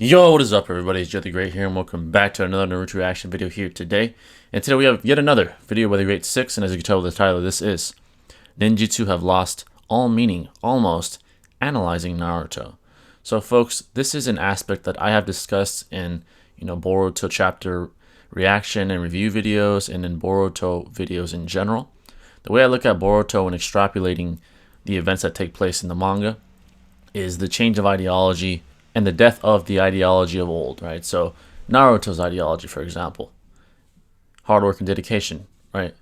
Yo, what is up everybody, it's Joe the Great here and welcome back to another Naruto reaction video here today. And today we have yet another video by the Great 6, and as you can tell with the title of this is Ninjutsu have lost all meaning, almost, analyzing Naruto. So folks, this is an aspect that I have discussed in, Boruto chapter reaction and review videos and in Boruto videos in general. The way I look at Boruto and extrapolating the events that take place in the manga is the change of ideology and the death of the ideology of old, right? So Naruto's ideology, for example, hard work and dedication, right?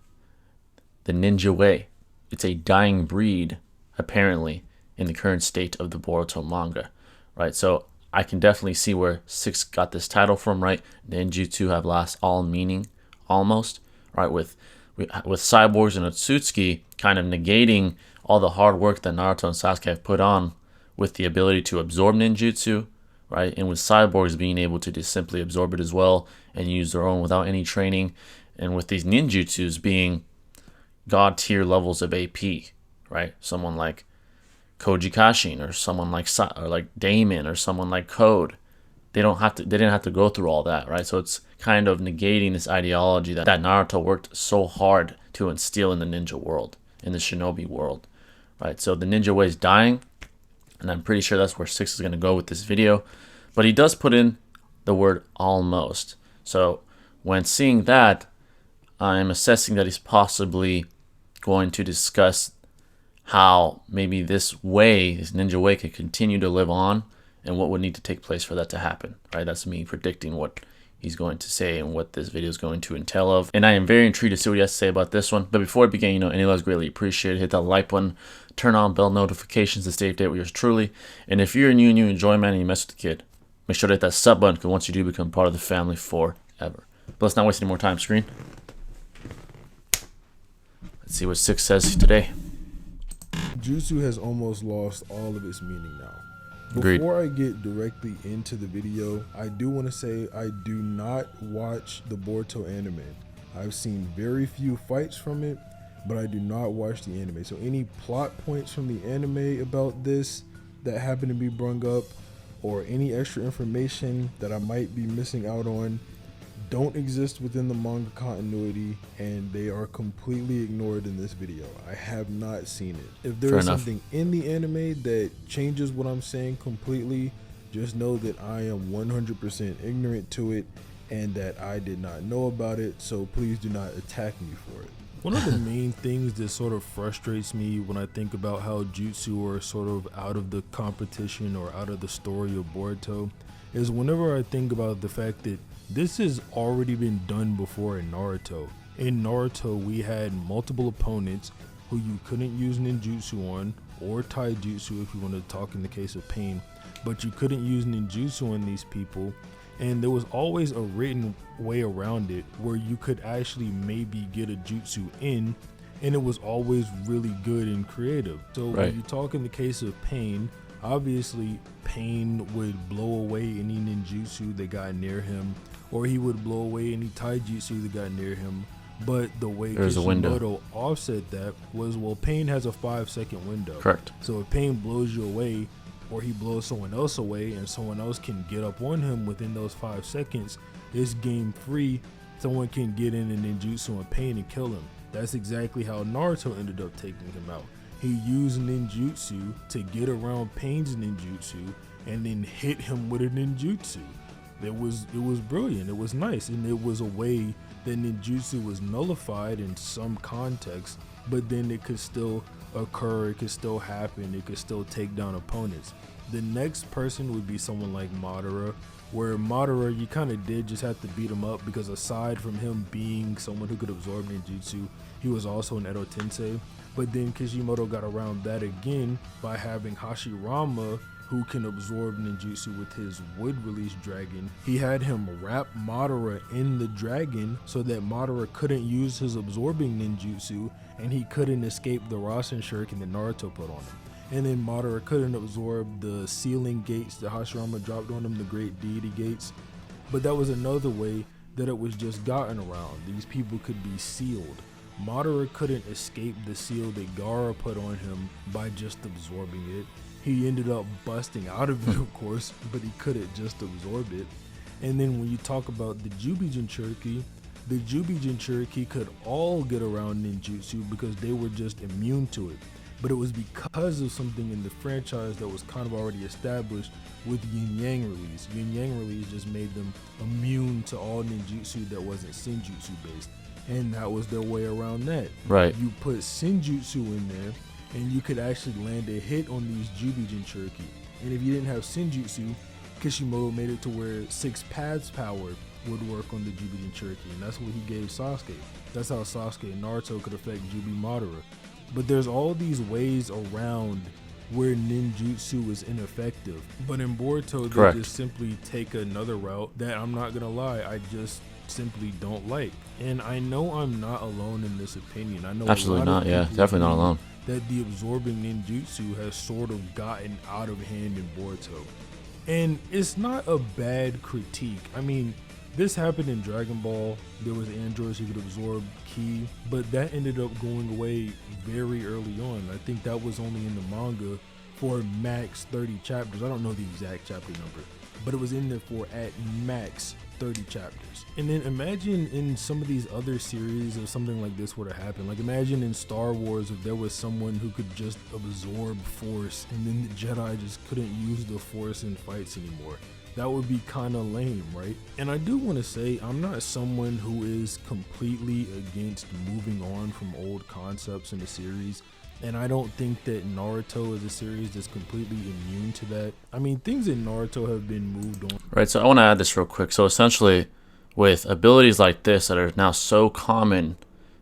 The ninja way, it's a dying breed, apparently, in the current state of the Boruto manga, right? So I can definitely see where 6 got this title from, right? Ninjutsu have lost all meaning, almost, right? With cyborgs and Otsutsuki kind of negating all the hard work that Naruto and Sasuke have put on with the ability to absorb ninjutsu, right? And with cyborgs being able to just simply absorb it as well and use their own without any training. And with these ninjutsus being god tier levels of AP, right? Someone like Koji Kashin or someone like Damon or someone like Code. They didn't have to go through all that, right? So it's kind of negating this ideology that Naruto worked so hard to instill in the ninja world, in the shinobi world, right? So the ninja way is dying, and I'm pretty sure that's where 6 is going to go with this video. But he does put in the word almost. So when seeing that, I'm assessing that he's possibly going to discuss how maybe this ninja way, could continue to live on and what would need to take place for that to happen, right? That's me predicting what he's going to say and what this video is going to entail of. And I am very intrigued to see what he has to say about this one. But before I begin, any love is greatly appreciated. Hit that like button, turn on bell notifications to stay updated with yours truly. And if you're new and you enjoy, man, and you mess with the kid, make sure to hit that sub button, because once you do, become part of the family forever. But let's not waste any more time, screen. Let's see what 6 says today. Jutsu has almost lost all of its meaning now. Agreed. Before I get directly into the video, I do want to say I do not watch the Boruto anime. I've seen very few fights from it, but I do not watch the anime. So any plot points from the anime about this that happen to be brung up, or any extra information that I might be missing out on, don't exist within the manga continuity, and they are completely ignored in this video. I have not seen it. If there is something in the anime that changes what I'm saying completely, just know that I am 100% ignorant to it and that I did not know about it, so please do not attack me for it. One of the main things that sort of frustrates me when I think about how Jutsu are sort of out of the competition or out of the story of Boruto is whenever I think about the fact that this has already been done before in Naruto. In Naruto, we had multiple opponents who you couldn't use ninjutsu on, or taijutsu if you want to talk in the case of Pain, but you couldn't use ninjutsu on these people, and there was always a written way around it where you could actually maybe get a jutsu in, and it was always really good and creative. So when you talk in the case of Pain, obviously Pain would blow away any ninjutsu that got near him, or he would blow away any taijutsu that got near him. But the way Kishimoto offset that was, well, Pain has a 5-second window. Correct. So if Pain blows you away, or he blows someone else away, and someone else can get up on him within those 5 seconds, it's game free. Someone can get in and ninjutsu on Pain and kill him. That's exactly how Naruto ended up taking him out. He used ninjutsu to get around Pain's ninjutsu and then hit him with a ninjutsu. It was brilliant. It was nice, and it was a way that ninjutsu was nullified in some context, but then it could still occur, it could still happen, it could still take down opponents. The next person would be someone like Madara, where Madara, you kind of did just have to beat him up, because aside from him being someone who could absorb ninjutsu, he was also an Edo Tensei. But then Kishimoto got around that again by having Hashirama, who can absorb ninjutsu with his wood release dragon. He had him wrap Madara in the dragon so that Madara couldn't use his absorbing ninjutsu, and he couldn't escape the Rasen Shuriken that Naruto put on him. And then Madara couldn't absorb the ceiling gates that Hashirama dropped on him, the great deity gates. But that was another way that it was just gotten around. These people could be sealed. Madara couldn't escape the seal that Gaara put on him by just absorbing it. he ended up busting out of it, of course, but he couldn't just absorb it. And then when you talk about the Jubi could all get around ninjutsu because they were just immune to it. But it was because of something in the franchise that was kind of already established with Yin Yang release. Yin Yang release just made them immune to all ninjutsu that wasn't Senjutsu based. And that was their way around that. Right. You put Senjutsu in there, and you could actually land a hit on these Jubi Jinchuriki. And if you didn't have Senjutsu, Kishimoto made it to where 6 paths power would work on the Jubi Jinchuriki, and that's what he gave Sasuke. That's how Sasuke and Naruto could affect Jubi Madara. But there's all these ways around where ninjutsu is ineffective. But in Boruto, they just simply take another route that, I'm not gonna lie, I just simply don't like. And I know I'm not alone in this opinion. I know absolutely not. Yeah, definitely not alone. That the absorbing ninjutsu has sort of gotten out of hand in Boruto. And it's not a bad critique. I mean, this happened in Dragon Ball. There was androids who could absorb ki, but that ended up going away very early on. I think that was only in the manga for max 30 chapters. I don't know the exact chapter number, but it was in there for at max 30 chapters. And then imagine in some of these other series if something like this were to happen. Like imagine in Star Wars if there was someone who could just absorb force and then the Jedi just couldn't use the force in fights anymore. That would be kind of lame, right? And I do want to say I'm not someone who is completely against moving on from old concepts in the series. And I don't think that Naruto is a series that's completely immune to that. I mean, things in Naruto have been moved on. Right, so I want to add this real quick. So essentially, with abilities like this that are now so common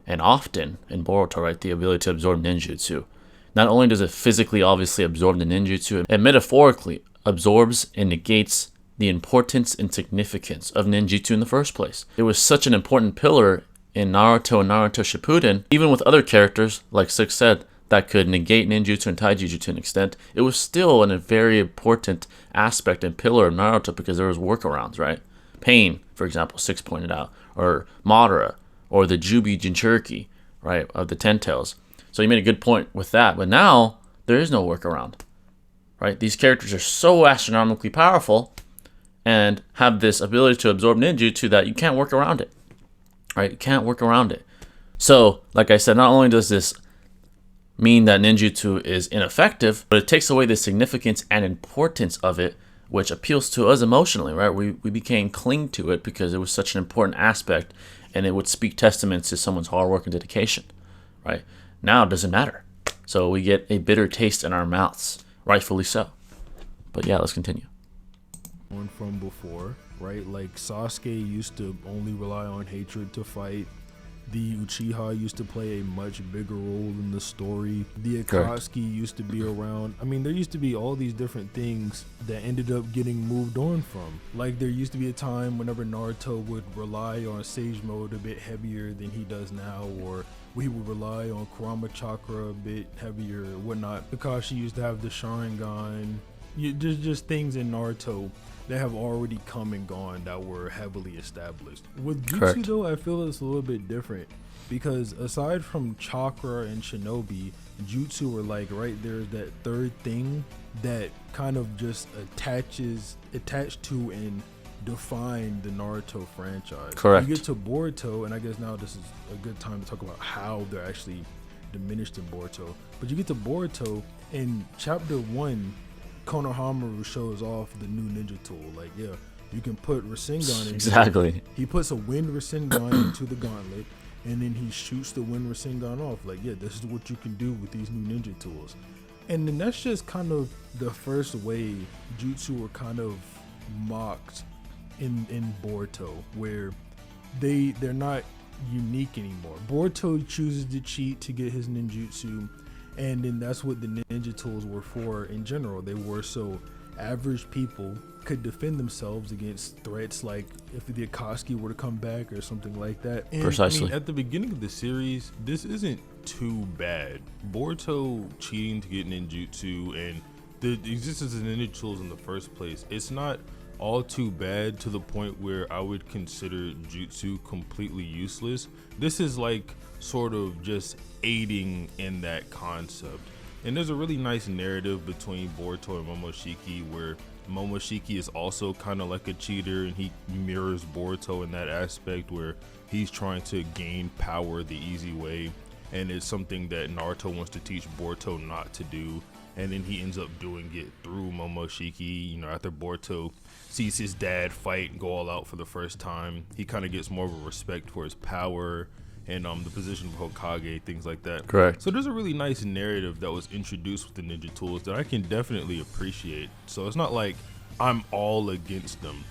and often in Boruto, right, the ability to absorb ninjutsu, not only does it physically obviously absorb the ninjutsu, it metaphorically absorbs and negates the importance and significance of ninjutsu in the first place. It was such an important pillar in Naruto and Naruto Shippuden, even with other characters, like Six said, that could negate ninjutsu and taijutsu to an extent. It was still a very important aspect and pillar of Naruto because there was workarounds, right? Pain, for example, Six pointed out, or Madara, or the Jubi Jinchuriki, right, of the Ten Tails. So you made a good point with that, but now there is no workaround, right? These characters are so astronomically powerful and have this ability to absorb ninjutsu that you can't work around it, right? You can't work around it. So, like I said, not only does this mean that ninjutsu is ineffective, but it takes away the significance and importance of it, which appeals to us emotionally, right? We became cling to it because it was such an important aspect and it would speak testaments to someone's hard work and dedication, right? Now it doesn't matter. So we get a bitter taste in our mouths, rightfully so. But yeah, let's continue. From before, right? Like Sasuke used to only rely on hatred to fight. The Uchiha used to play a much bigger role in the story. The Akatsuki used to be around. I mean, there used to be all these different things that ended up getting moved on from. Like there used to be a time whenever Naruto would rely on Sage Mode a bit heavier than he does now, or we would rely on Kurama Chakra a bit heavier or whatnot. Kakashi used to have the Sharingan. There's just things in Naruto that have already come and gone that were heavily established. With Jutsu though, I feel it's a little bit different because aside from chakra and shinobi, Jutsu are like right there's that third thing that kind of just attached to and define the Naruto franchise. Correct. You get to Boruto, and I guess now this is a good time to talk about how they're actually diminished in Boruto. But you get to Boruto in chapter 1, Konohamaru shows off the new ninja tool. Like, yeah, you can put Rasengan in. Exactly. He puts a wind Rasengan into the gauntlet, and then he shoots the wind Rasengan off. Like, yeah, this is what you can do with these new ninja tools. And then that's just kind of the first way Jutsu were kind of mocked in Boruto, where they're not unique anymore. Boruto chooses to cheat to get his ninjutsu. And then that's what the ninja tools were for in general. They were so average people could defend themselves against threats like if the Akatsuki were to come back or something like that. And, precisely. I mean, at the beginning of the series, this isn't too bad. Boruto cheating to get ninjutsu and the existence of ninja tools in the first place, it's not all too bad to the point where I would consider jutsu completely useless. This is like sort of just aiding in that concept. And there's a really nice narrative between Boruto and Momoshiki where Momoshiki is also kind of like a cheater, and he mirrors Boruto in that aspect where he's trying to gain power the easy way, and it's something that Naruto wants to teach Boruto not to do, and then he ends up doing it through Momoshiki. You know, after Boruto sees his dad fight and go all out for the first time, he kind of gets more of a respect for his power and the position of Hokage, things like that. Correct. So there's a really nice narrative that was introduced with the ninja tools that I can definitely appreciate. So it's not like I'm all against them,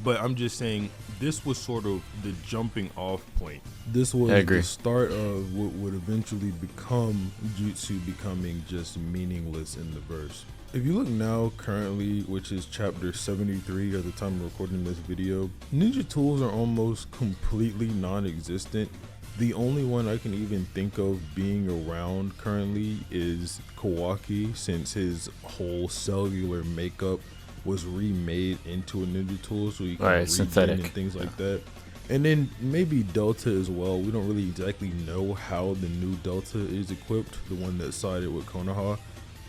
but I'm just saying this was sort of the jumping off point. This was I agree. the start of what would eventually become jutsu becoming just meaningless in the verse. If you look now, currently, which is chapter 73 at the time of recording this video, ninja tools are almost completely non-existent. The only one I can even think of being around currently is Kawaki, since his whole cellular makeup was remade into a ninja tool, so he can regen synthetic and things like that. And then maybe Delta as well. We don't really exactly know how the new Delta is equipped, the one that sided with Konoha.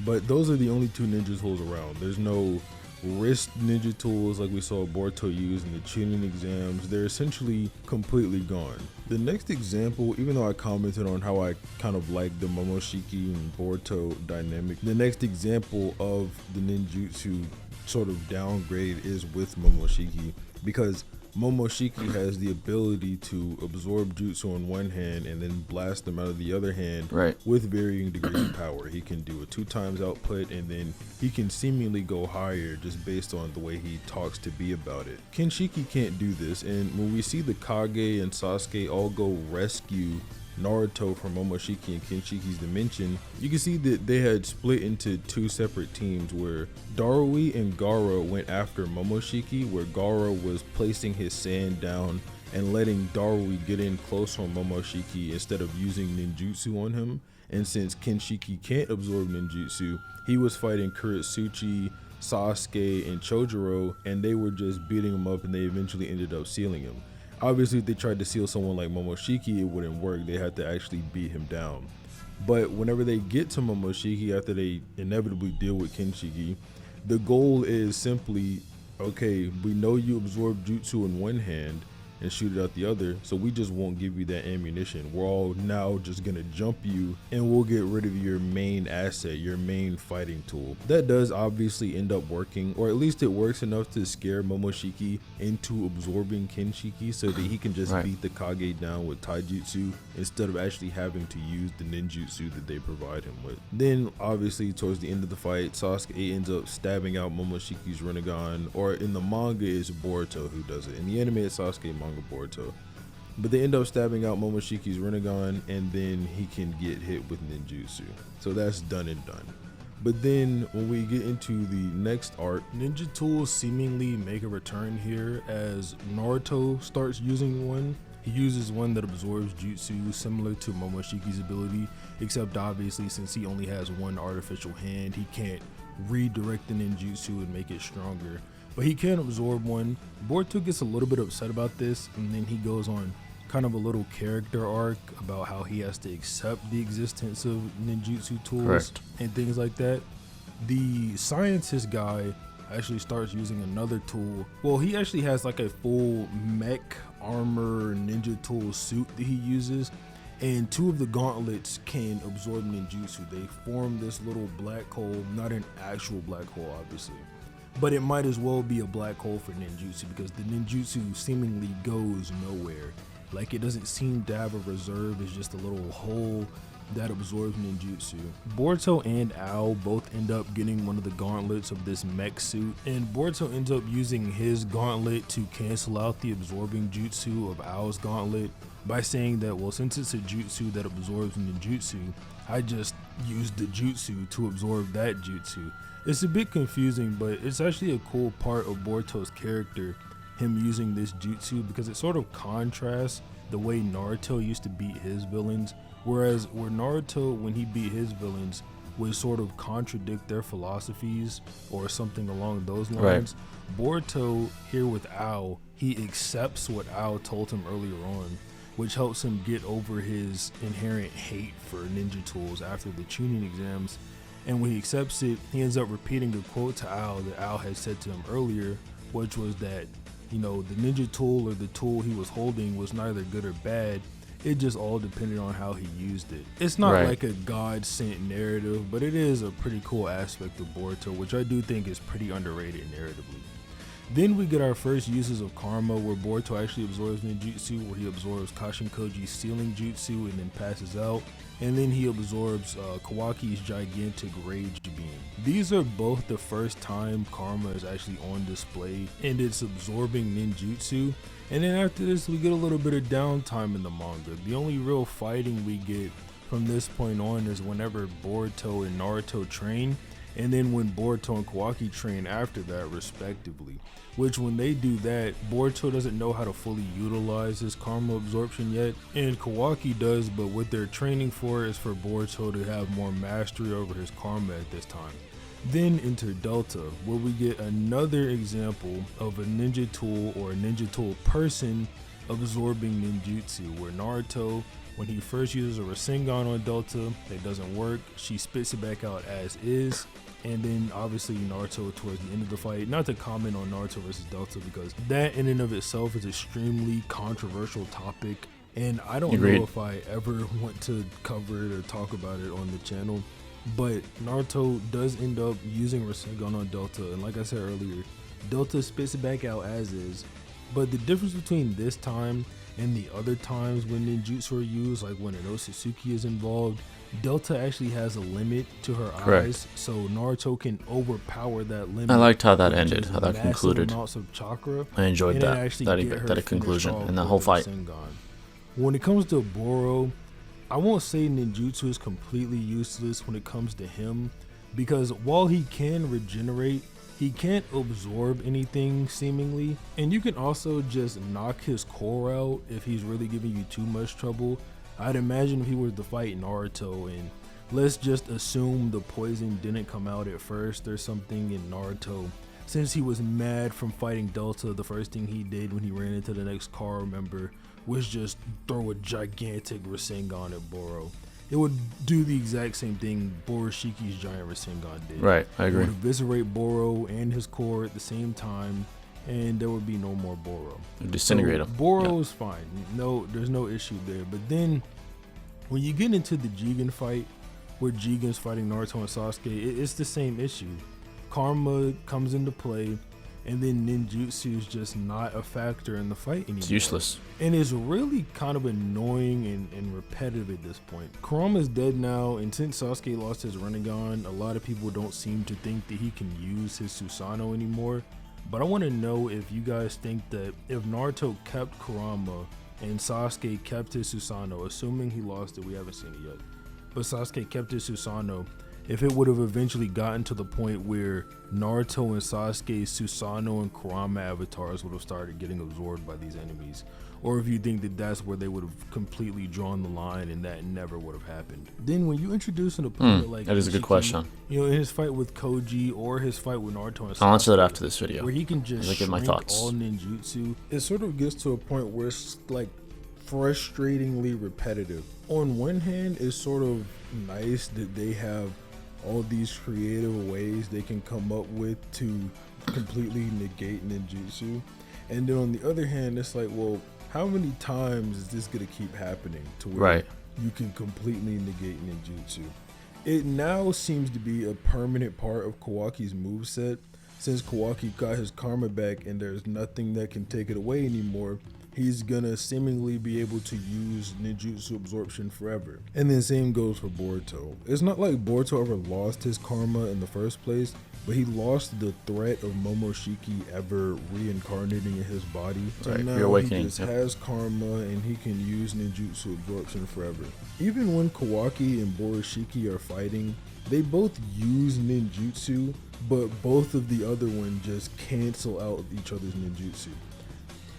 But those are the only two ninja tools around. There's no wrist ninja tools like we saw Boruto use in the Chunin exams. They're essentially completely gone. The next example, even though I commented on how I kind of like the Momoshiki and Boruto dynamic, the next example of the ninjutsu sort of downgrade is with Momoshiki, because Momoshiki has the ability to absorb jutsu on one hand and then blast them out of the other hand, Right. with varying degrees of power. He can do a 2x output, and then he can seemingly go higher just based on the way he talks to be about it. Kenshiki can't do this, and when we see the Kage and Sasuke all go rescue Naruto from Momoshiki and Kenshiki's dimension, you can see that they had split into two separate teams, where Darui and Gaara went after Momoshiki, where Gaara was placing his sand down and letting Darui get in close on Momoshiki instead of using ninjutsu on him. And since Kenshiki can't absorb ninjutsu, he was fighting Kuretsuchi, Sasuke, and Chojuro, and they were just beating him up, and they eventually ended up sealing him. Obviously, if they tried to seal someone like Momoshiki, it wouldn't work. They had to actually beat him down. But whenever they get to Momoshiki, after they inevitably deal with Kenshiki, the goal is simply, okay, we know you absorb jutsu in one hand and shoot it out the other, so we just won't give you that ammunition. We're all now just gonna jump you, and we'll get rid of your main asset, your main fighting tool. That does obviously end up working, or at least it works enough to scare Momoshiki into absorbing Kenshiki so that he can just Right. beat the Kage down with taijutsu instead of actually having to use the ninjutsu that they provide him with. Then obviously towards the end of the fight, Sasuke ends up stabbing out Momoshiki's Rinnegan, or in the manga it's Boruto who does it. In the anime it's Sasuke, manga Boruto. But they end up stabbing out Momoshiki's Rinnegan, and then he can get hit with ninjutsu. So that's done and done. But then when we get into the next arc, ninja tools seemingly make a return here as Naruto starts using one. He uses one that absorbs jutsu similar to Momoshiki's ability, except obviously since he only has one artificial hand, he can't redirect the ninjutsu and make it stronger. But he can absorb one. Boruto gets a little bit upset about this, and then he goes on kind of a little character arc about how he has to accept the existence of ninjutsu tools. Correct. And things like that. The scientist guy actually starts using another tool. Well, he actually has like a full mech armor ninja tool suit that he uses, and two of the gauntlets can absorb ninjutsu. They form this little black hole, not an actual black hole obviously, but it might as well be a black hole for ninjutsu, because the ninjutsu seemingly goes nowhere. Like, it doesn't seem to have a reserve. It's just a little hole that absorbs ninjutsu. Boruto and Ao both end up getting one of the gauntlets of this mech suit, and Boruto ends up using his gauntlet to cancel out the absorbing jutsu of Ao's gauntlet by saying that, well, since it's a jutsu that absorbs ninjutsu, I just used the jutsu to absorb that jutsu. It's a bit confusing, but it's actually a cool part of Boruto's character, him using this jutsu, because it sort of contrasts the way Naruto used to beat his villains, whereas where Naruto, when he beat his villains, would sort of contradict their philosophies or something along those lines. Right. Boruto here with Ao, he accepts what Ao told him earlier on, which helps him get over his inherent hate for ninja tools after the Chunin exams. And when he accepts it, he ends up repeating a quote to Al that Al had said to him earlier, which was that, you know, the ninja tool or the tool he was holding was neither good or bad. It just all depended on how he used it. It's not like a God sent narrative, but it is a pretty cool aspect of Boruto, which I do think is pretty underrated narratively. Then we get our first uses of karma, where Boruto actually absorbs ninjutsu, where he absorbs Kashinkoji's sealing jutsu and then passes out. And then he absorbs Kawaki's gigantic rage beam. These are both the first time karma is actually on display, and it's absorbing ninjutsu. And then after this, we get a little bit of downtime in the manga. The only real fighting we get from this point on is whenever Boruto and Naruto train, and then when Boruto and Kawaki train after that, respectively. Which, when they do that, Boruto doesn't know how to fully utilize his karma absorption yet, and Kawaki does, but what they're training for is for Boruto to have more mastery over his karma at this time. Then enter Delta, where we get another example of a ninja tool or a ninja tool person absorbing ninjutsu, where Naruto, when he first uses a Rasengan on Delta, that doesn't work, she spits it back out as is. And then obviously Naruto towards the end of the fight, not to comment on Naruto versus Delta because that in and of itself is an extremely controversial topic, and I don't know if I ever want to cover it or talk about it on the channel. But Naruto does end up using Rasengan on Delta, and like I said earlier, Delta spits it back out as is. But the difference between this time and the other times when ninjutsu are used, like when an Otsutsuki is involved, Delta actually has a limit to her eyes, so Naruto can overpower that limit. I liked how that ended, how that concluded. Amounts of chakra, I enjoyed that conclusion and that whole fight. When it comes to Boro, I won't say ninjutsu is completely useless when it comes to him, because while he can regenerate, he can't absorb anything seemingly, and you can also just knock his core out if he's really giving you too much trouble. I'd imagine if he was to fight Naruto, and let's just assume the poison didn't come out at first or something in Naruto. Since he was mad from fighting Delta, the first thing he did when he ran into the next car member was just throw a gigantic Rasengan at Boro. It would do the exact same thing Boroshiki's giant Rasengan did. Right, I agree. It would eviscerate Boro and his core at the same time, and there would be no more Boro. Disintegrate him. Boro's fine. No, there's no issue there. But then when you get into the Jigen fight, where Jigen's fighting Naruto and Sasuke, it's the same issue. Karma comes into play, and then ninjutsu is just not a factor in the fight anymore. It's useless. And it's really kind of annoying and repetitive at this point. Kurama's dead now, and since Sasuke lost his Rinnegan, a lot of people don't seem to think that he can use his Susanoo anymore. But I want to know if you guys think that if Naruto kept Kurama and Sasuke kept his Susanoo, assuming he lost it, we haven't seen it yet, but Sasuke kept his Susanoo, if it would have eventually gotten to the point where Naruto and Sasuke's Susanoo and Kurama avatars would have started getting absorbed by these enemies, or if you think that that's where they would have completely drawn the line and that never would have happened. Then when you introduce an opponent like that is a good question. You know, in his fight with Koji or his fight with Naruto and Sasuke, I'll answer that after this video, where he can just get my thoughts. all ninjutsu, It sort of gets to a point where it's like frustratingly repetitive. On one hand, it's sort of nice that they have all these creative ways they can come up with to completely negate ninjutsu, and then on the other hand, it's like, well, how many times is this gonna keep happening to where you can completely negate ninjutsu? It now seems to be a permanent part of Kawaki's moveset. Since Kawaki got his karma back and there's nothing that can take it away anymore, he's gonna seemingly be able to use ninjutsu absorption forever. And then same goes for Boruto. It's not like Boruto ever lost his karma in the first place, but he lost the threat of Momoshiki ever reincarnating in his body. So now he just has karma and he can use ninjutsu absorption forever. Even when Kawaki and Borishiki are fighting, they both use ninjutsu, but both of the other ones just cancel out each other's ninjutsu.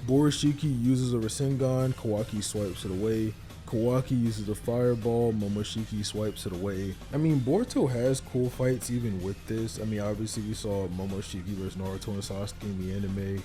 Borishiki uses a Rasengan, Kawaki swipes it away. Kawaki uses a fireball, Momoshiki swipes it away. I mean, Boruto has cool fights even with this. I mean, obviously we saw Momoshiki versus Naruto and Sasuke in the anime.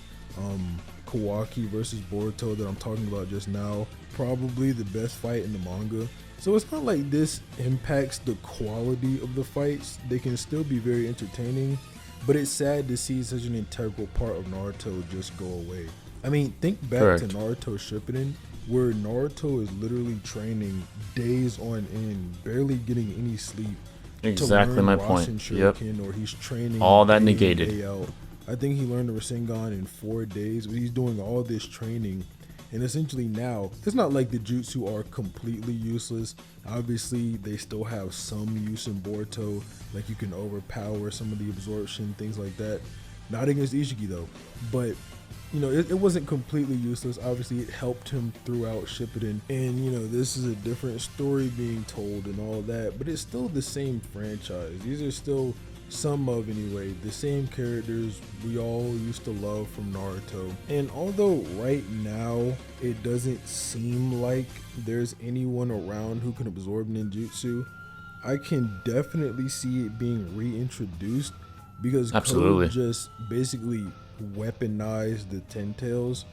Kawaki versus Boruto that I'm talking about just now, probably the best fight in the manga. So it's not like this impacts the quality of the fights. They can still be very entertaining, but it's sad to see such an integral part of Naruto just go away. I mean, think back to Naruto Shippuden, where Naruto is literally training days on end, barely getting any sleep. Exactly my point. Yep. Or he's training all that day negated. In, day out. I think he learned the Rasengan in 4 days, but he's doing all this training. And essentially now, it's not like the jutsu are completely useless. Obviously, they still have some use in Boruto, like you can overpower some of the absorption, things like that. Not against Ishiki though, but you know, it wasn't completely useless. Obviously, it helped him throughout Shippuden. And, you know, this is a different story being told and all that, but it's still the same franchise. These are still, some of anyway, the same characters we all used to love from Naruto. And although right now it doesn't seem like there's anyone around who can absorb ninjutsu, I can definitely see it being reintroduced because Code just basically weaponized the Ten Tails.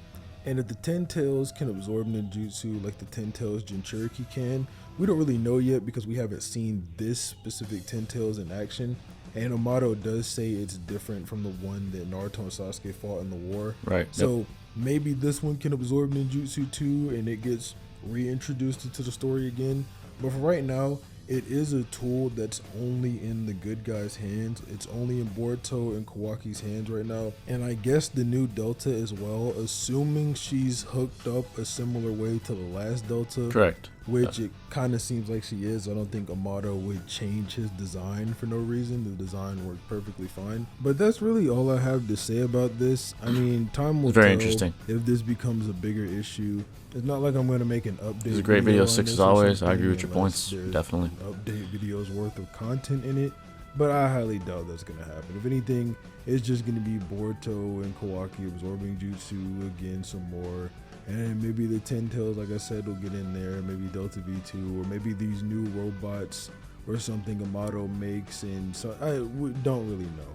And if the Ten Tails can absorb ninjutsu like the Ten Tails Jinchuriki can, we don't really know yet because we haven't seen this specific Ten Tails in action. And Amato does say it's different from the one that Naruto and Sasuke fought in the war. Right. So maybe this one can absorb ninjutsu too, and it gets reintroduced into the story again. But for right now, it is a tool that's only in the good guys' hands. It's only in Boruto and Kawaki's hands right now. And I guess the new Delta as well, assuming she's hooked up a similar way to the last Delta. Correct. Which it kind of seems like she is. I don't think Amato would change his design for no reason. The design worked perfectly fine. But that's really all I have to say about this. I mean, time will tell interesting. If this becomes a bigger issue. It's not like I'm going to make an update. It's a great video, 6 as always. I agree with your points, definitely. Update videos worth of content in it, but I highly doubt that's going to happen. If anything, it's just going to be Boruto and Kawaki absorbing jutsu again some more. And maybe the Ten Tails, like I said, will get in there. Maybe Delta V2, or maybe these new robots or something Amato makes. And so I don't really know.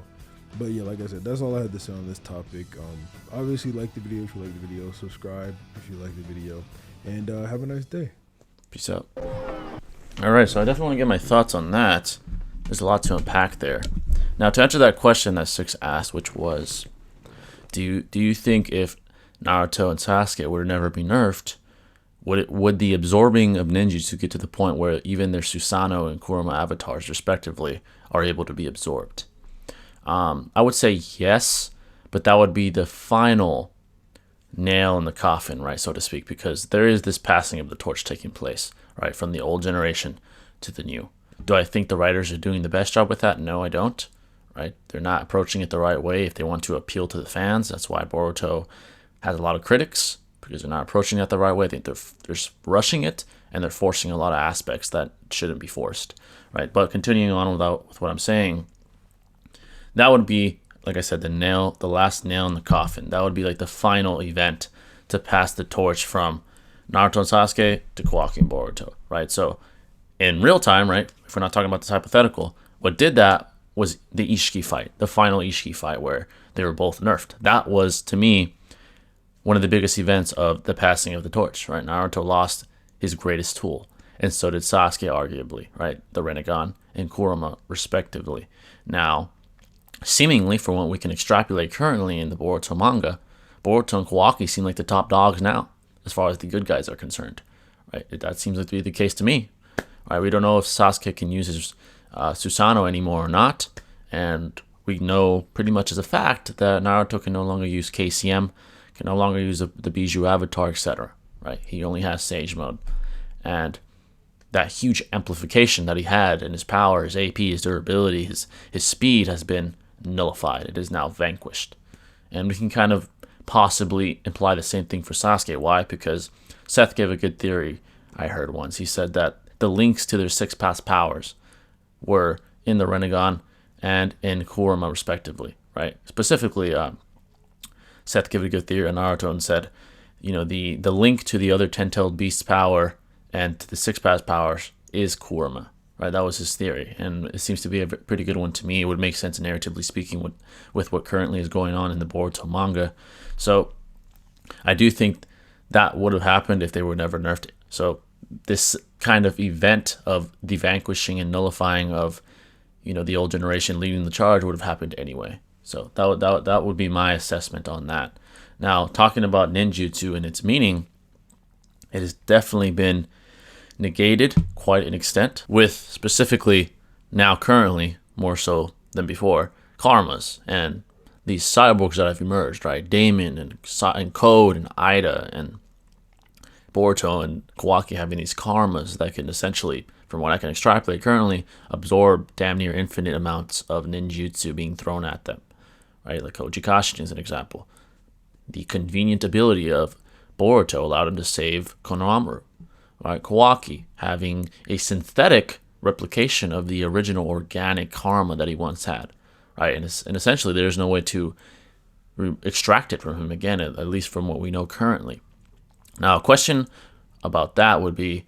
But yeah, like I said, that's all I had to say on this topic. Obviously, like the video if you like the video. Subscribe if you like the video. And have a nice day. Peace out. All right, so I definitely want to get my thoughts on that. There's a lot to unpack there. Now, to answer that question that Six asked, which was, do you think if Naruto and Sasuke would never be nerfed, would the absorbing of ninjutsu get to the point where even their Susanoo and Kurama avatars, respectively, are able to be absorbed? I would say yes, but that would be the final nail in the coffin, right, so to speak, because there is this passing of the torch taking place, right, from the old generation to the new. Do I think the writers are doing the best job with that? No, I don't, right? They're not approaching it the right way if they want to appeal to the fans. That's why Boruto has a lot of critics, because they're not approaching it the right way. I think they're rushing it, and they're forcing a lot of aspects that shouldn't be forced, right? But continuing on with what I'm saying, that would be, like I said, the last nail in the coffin. That would be like the final event to pass the torch from Naruto and Sasuke to Kawaki and Boruto, right? So in real time, right, if we're not talking about this hypothetical, what did that was the Ishiki fight, the final Ishiki fight where they were both nerfed. That was, to me, one of the biggest events of the passing of the torch, right? Naruto lost his greatest tool, and so did Sasuke, arguably, right? The Rinnegan and Kurama, respectively. Now, seemingly, from what we can extrapolate currently in the Boruto manga, Boruto and Kawaki seem like the top dogs now, as far as the good guys are concerned, right? That seems like to be the case to me, right? We don't know if Sasuke can use his Susanoo anymore or not, and we know pretty much as a fact that Naruto can no longer use KCM, can no longer use the Bijou avatar, etc., right? He only has Sage mode, and that huge amplification that he had in his power, his AP, his durability, his speed has been nullified. It is now vanquished. And we can kind of possibly imply the same thing for Sasuke. Why? Because Seth gave a good theory I heard once. He said that the links to their 6 past powers were in the Rinnegan and in Kurama, respectively, right? Specifically, Seth gave a good theory on Naruto and said, you know, the link to the other 10-tailed beast's power and to the 6 past powers is Kurama. Right, that was his theory, and it seems to be a pretty good one to me. It would make sense narratively speaking with what currently is going on in the Boruto manga. So I do think that would have happened if they were never nerfed. So this kind of event of the vanquishing and nullifying of, the old generation leading the charge would have happened anyway. So that would be my assessment on that. Now, talking about ninjutsu and its meaning, it has definitely been negated quite an extent, with specifically now currently more so than before karmas and these cyborgs that have emerged, right? Damon and Code and Ida and Boruto and Kawaki having these karmas that can essentially, from what I can extrapolate currently, absorb damn near infinite amounts of ninjutsu being thrown at them, right? Like Koji Kashin is an example. The convenient ability of Boruto allowed him to save Konohamaru, right? Kawaki having a synthetic replication of the original organic karma that he once had, right? And essentially, there's no way to extract it from him again, at least from what we know currently. Now, a question about that would be,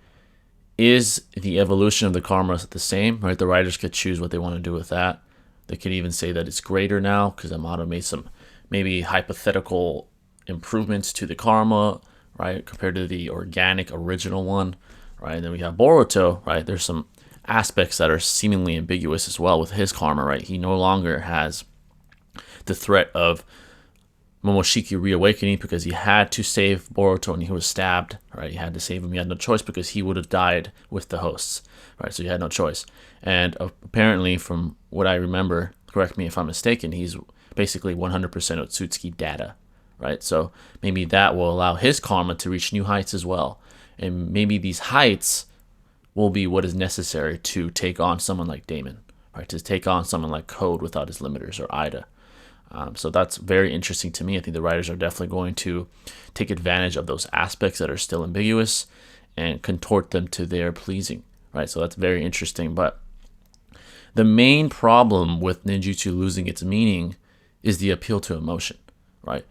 is the evolution of the karma the same, right? The writers could choose what they want to do with that. They could even say that it's greater now because Amato made some maybe hypothetical improvements to the karma, right, compared to the organic original one, right? And then we have Boruto, right? There's some aspects that are seemingly ambiguous as well with his karma, right? He no longer has the threat of Momoshiki reawakening because he had to save Boruto and he was stabbed, right? He had to save him. He had no choice because he would have died with the hosts, right? So he had no choice. And apparently, from what I remember, correct me if I'm mistaken, he's basically 100% Otsutsuki data, right? So maybe that will allow his karma to reach new heights as well. And maybe these heights will be what is necessary to take on someone like Damon, right? To take on someone like Code without his limiters, or Ida. So that's very interesting to me. I think the writers are definitely going to take advantage of those aspects that are still ambiguous and contort them to their pleasing, right? So that's very interesting. But the main problem with ninjutsu losing its meaning is the appeal to emotion, right?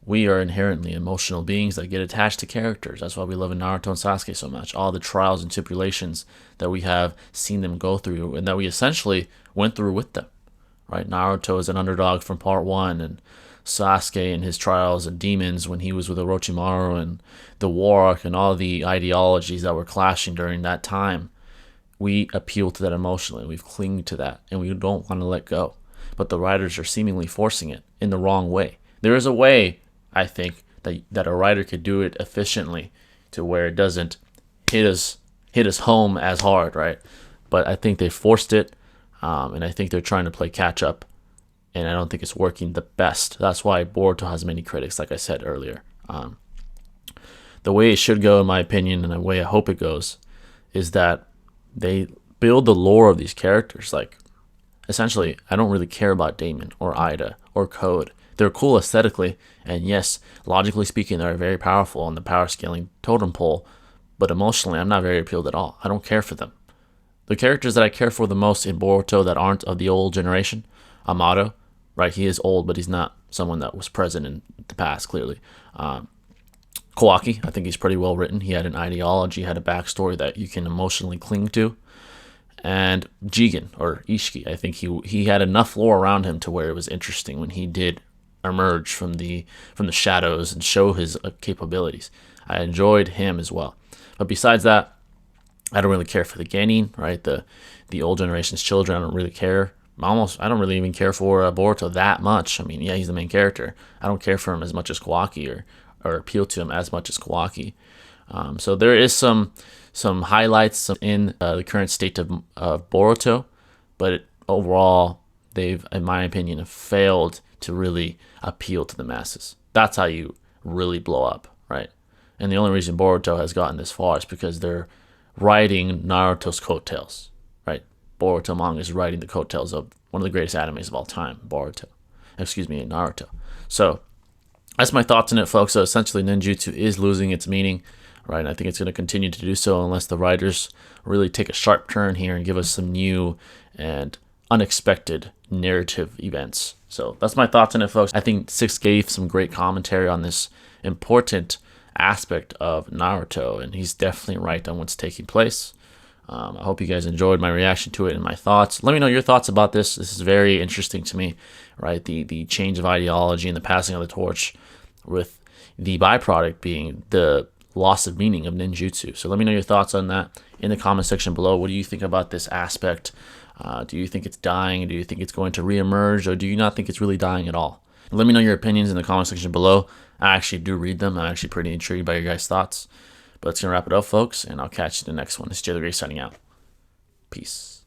We are inherently emotional beings that get attached to characters. That's why we love Naruto and Sasuke so much. All the trials and tribulations that we have seen them go through and that we essentially went through with them. Right, Naruto is an underdog from part 1, and Sasuke and his trials and demons when he was with Orochimaru, and the war arc and all the ideologies that were clashing during that time. We appeal to that emotionally. We've clinged to that, and we don't want to let go. But the writers are seemingly forcing it in the wrong way. There is a way, I think, that a writer could do it efficiently to where it doesn't hit us home as hard, right? But I think they forced it. And I think they're trying to play catch up, and I don't think it's working the best. That's why Boruto has many critics, like I said earlier. The way it should go, in my opinion, and the way I hope it goes, is that they build the lore of these characters. Like, essentially, I don't really care about Damon or Ida or Code. They're cool aesthetically, and yes, logically speaking, they're very powerful on the power scaling totem pole, but emotionally, I'm not very appealed at all. I don't care for them. The characters that I care for the most in Boruto that aren't of the old generation, Amato, right? He is old, but he's not someone that was present in the past, clearly. Kawaki, I think he's pretty well written. He had an ideology, had a backstory that you can emotionally cling to. And Jigen, or Ishiki, I think he had enough lore around him to where it was interesting when he did emerge from the shadows and show his capabilities. I enjoyed him as well. But besides that, I don't really care for the Genin, right? The old generation's children, I don't really care. I don't really even care for Boruto that much. I mean, yeah, he's the main character. I don't care for him as much as Kawaki, or appeal to him as much as Kawaki. So there is some highlights in the current state of Boruto, but overall, they've, in my opinion, have failed to really appeal to the masses. That's how you really blow up, right? And the only reason Boruto has gotten this far is because they're riding Naruto's coattails, right? Boruto manga is riding the coattails of one of the greatest animes of all time, Naruto. So that's my thoughts on it, folks. So essentially, ninjutsu is losing its meaning, right? And I think it's going to continue to do so unless the writers really take a sharp turn here and give us some new and unexpected narrative events. So that's my thoughts on it, folks. I think Six gave some great commentary on this important aspect of Naruto, and he's definitely right on what's taking place. I hope you guys enjoyed my reaction to it and my thoughts. Let me know your thoughts about this. This is very interesting to me, right? The change of ideology and the passing of the torch, with the byproduct being the loss of meaning of ninjutsu. So let me know your thoughts on that in the comment section below. What do you think about this aspect? Do you think it's dying? Do you think it's going to reemerge, or do you not think it's really dying at all? Let me know your opinions in the comment section below. I actually do read them. I'm actually pretty intrigued by your guys' thoughts. But that's going to wrap it up, folks, and I'll catch you in the next one. This is Jay the Great signing out. Peace.